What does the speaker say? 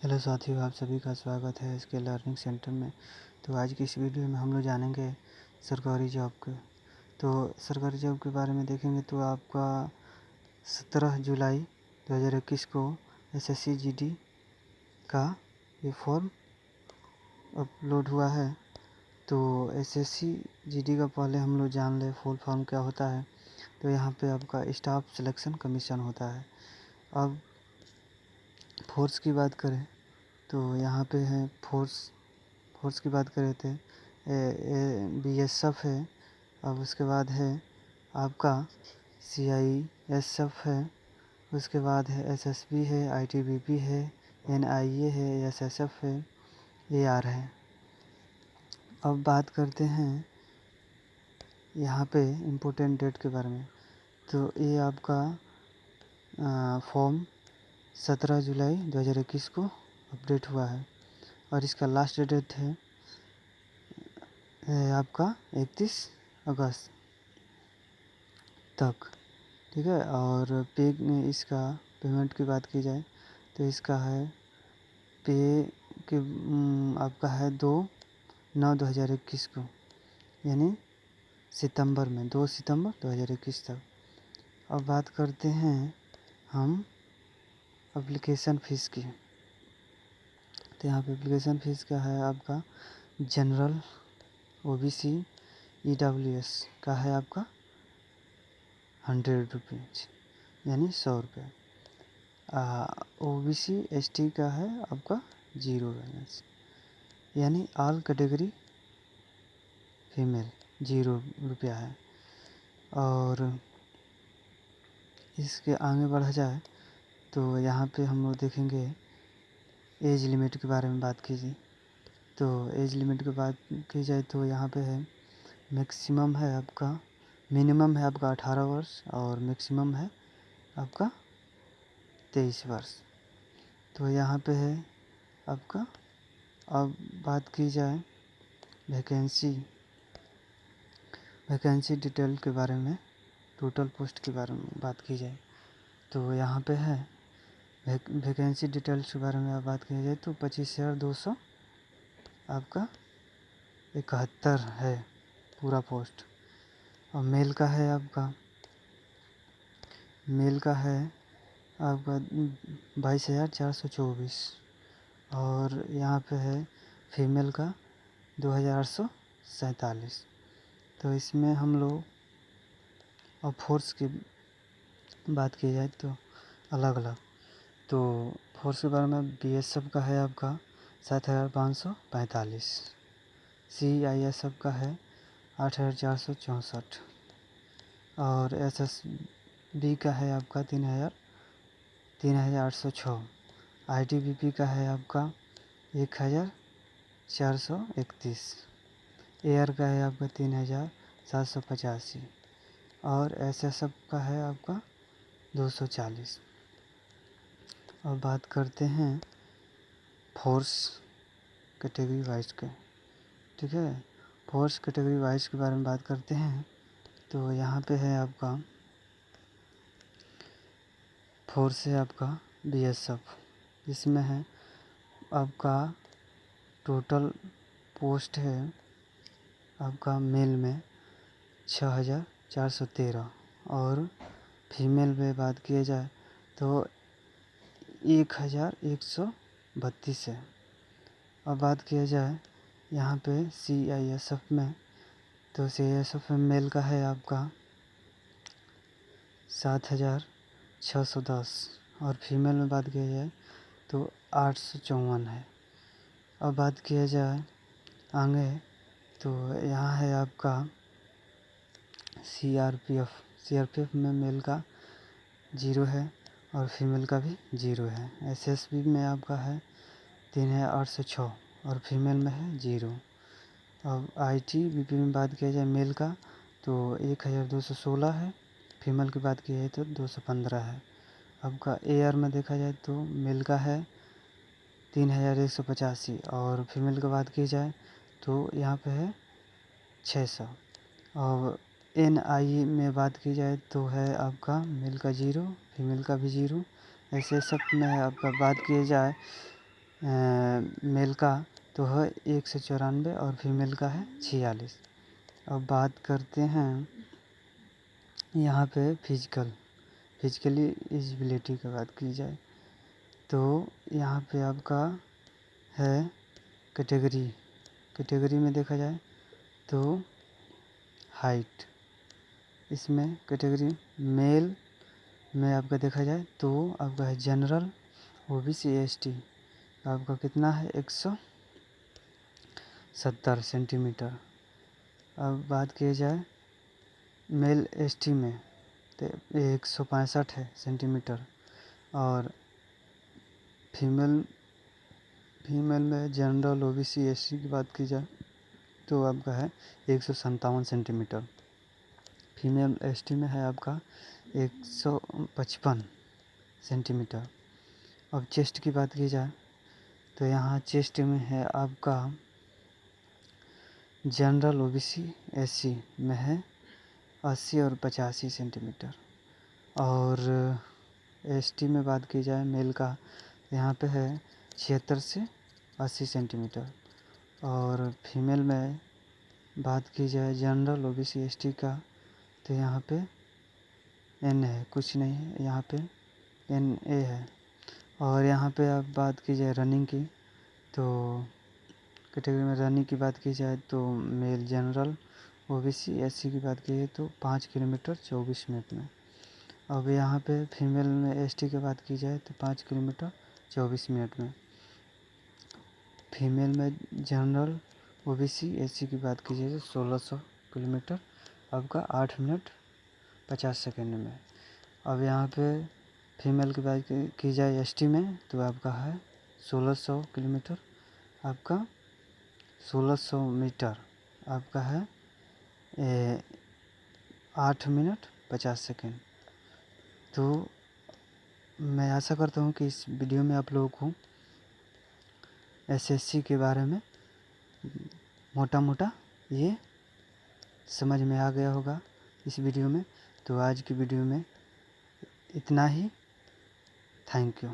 Hello साथियों, आप सभी का स्वागत है इसके लर्निंग सेंटर में। तो आज की इस वीडियो में हम लोग जानेंगे सरकारी जॉब के। तो सरकारी जॉब के बारे में देखेंगे तो आपका 17 जुलाई 2021 को एसएससी जीडी का ये फॉर्म अपलोड हुआ है। तो एसएससी जीडी का पहले हम लोग जान ले फुल फॉर्म क्या होता है। तो यहाँ पे आपका स्टाफ सिलेक्शन कमीशन होता है। अब फोर्स की बात करें तो यहाँ पे है फोर्स की बात करें थे बीएसएफ है। अब उसके बाद है आपका सीआईएसएफ है। उसके बाद है एसएसबी है, आईटीबीपी है, एनआईए है, एसएसएफ है, एआर है। अब बात करते हैं यहाँ पे इम्पोर्टेंट डेट के बारे में। तो ये आपका फॉर्म 17 जुलाई 2021 को अपडेट हुआ है और इसका लास्ट डेट है आपका 31 अगस्त तक, ठीक है। और पे इसका पेमेंट की बात की जाए तो इसका है पे कि आपका है 2/9/2021 को, यानी सितंबर में 2 सितंबर 2021 तक। अब बात करते हैं हम एप्लीकेशन फ़ीस की। तो यहाँ पे एप्लीकेशन फ़ीस क्या है आपका जनरल ओबीसी ईडब्ल्यूएस का है आपका 100 रुपीज़, यानी 100 रुपये। ओबीसी एसटी का है आपका 0 बैलेंस, यानी ऑल कैटेगरी फीमेल 0 रुपया है। और इसके आगे बढ़ा जाए तो यहाँ पे हम लोग देखेंगे एज लिमिट के बारे में बात कीजिए। तो एज लिमिट की बात की जाए तो यहाँ पे है मैक्सिमम है आपका, मिनिमम है आपका 18 वर्ष और मैक्सिमम है आपका 23 वर्ष। तो यहाँ पे है आपका। अब बात की जाए वैकेंसी डिटेल के बारे में, टोटल पोस्ट के बारे में बात की जाए तो यहाँ पे है वैकेंसी डिटेल्स के बारे में बात की जाए तो 25,200 आपका 71 है पूरा पोस्ट। और मेल का है आपका 22,424 और यहाँ पे है फीमेल का 2,847। तो इसमें हम लोग और फोर्स की बात की जाए तो अलग अलग। तो फोर्स के बारे में बीएसएफ का है आपका 7,545, सीआईएसएफ का है 8,464 और एसएसबी का है आपका 3,806, आईटीबीपी का है आपका 1,431, एयर का है आपका 3,785 और एसएसएफ का है आपका 240। और बात करते हैं फोर्स कैटेगरी वाइज के, ठीक है। फोर्स कैटेगरी वाइज के बारे में बात करते हैं तो यहाँ पे है आपका फोर्स है आपका बीएसएफ, इसमें है आपका टोटल पोस्ट है आपका मेल में 6,413 और फीमेल में बात किया जाए तो 1,132 है। अब बात किया जाए यहाँ पे सीआईएसएफ में तो सीआईएसएफ में मेल का है आपका 7,610 और फीमेल में बात किया जाए तो 854 है। अब बात किया जाए आगे तो यहाँ है आपका सीआरपीएफ में मेल का 0 है और फीमेल का भी 0 है। एसएसबी में आपका है 3,806 और फीमेल में है 0। अब आईटीबीपी में बात किया जाए मेल का तो 1,216 है, फीमेल की बात की जाए तो 215 है। आपका एआर में देखा जाए तो मेल का है 3,185 और फीमेल की बात की जाए तो यहाँ पे है 600। और एनआईए में बात की जाए तो है आपका मेल का 0, फीमेल का भी 0। एसएसएफ में आपका बात किया जाए मेल का तो है 194 और फीमेल का है 46। अब बात करते हैं यहाँ पे फिजिकली एजिबिलिटी की बात की जाए तो यहाँ पे आपका है कैटेगरी में देखा जाए तो हाइट, इसमें कैटेगरी मेल में आपका देखा जाए तो आपका है जनरल, ओबीसी, एसटी। आपका कितना है 170 सेंटीमीटर। अब बात की जाए मेल एसटी में तो 165 है सेंटीमीटर और फीमेल में जनरल, ओबीसी, एसटी की बात की जाए तो आपका है 157 सेंटीमीटर। फीमेल एसटी में है आपका 155 सेंटीमीटर। अब चेस्ट की बात की जाए तो यहाँ चेस्ट में है आपका जनरल, ओबीसी, एससी में है 80 और 85 सेंटीमीटर। और एसटी में बात की जाए मेल का यहाँ पे है 76 से 80 सेंटीमीटर। और फीमेल में बात की जाए जनरल, ओबीसी, एसटी का तो यहाँ पे एन है, कुछ नहीं है, यहाँ पे एन ए है। और यहाँ पे आप बात की जाए रनिंग की तो कैटेगरी में रनिंग की बात की जाए तो मेल जनरल, ओबीसी, एससी की बात की जाए तो 5 किलोमीटर 24 मिनट में। अब यहाँ पे फीमेल में एसटी की बात की जाए तो 5 किलोमीटर 24 मिनट में। फीमेल में जनरल, ओबीसी, एससी की बात की जाए तो 1600 किलोमीटर आपका 8 मिनट 50 सेकेंड में। अब यहाँ पे फीमेल की बात की जाए एसटी में तो आपका है 1600 किलोमीटर, आपका 1600 मीटर आपका है 8 मिनट 50 सेकेंड। तो मैं आशा करता हूँ कि इस वीडियो में आप लोगों को एसएससी के बारे में मोटा मोटा ये समझ में आ गया होगा इस वीडियो में। तो आज की वीडियो में इतना ही। Thank you.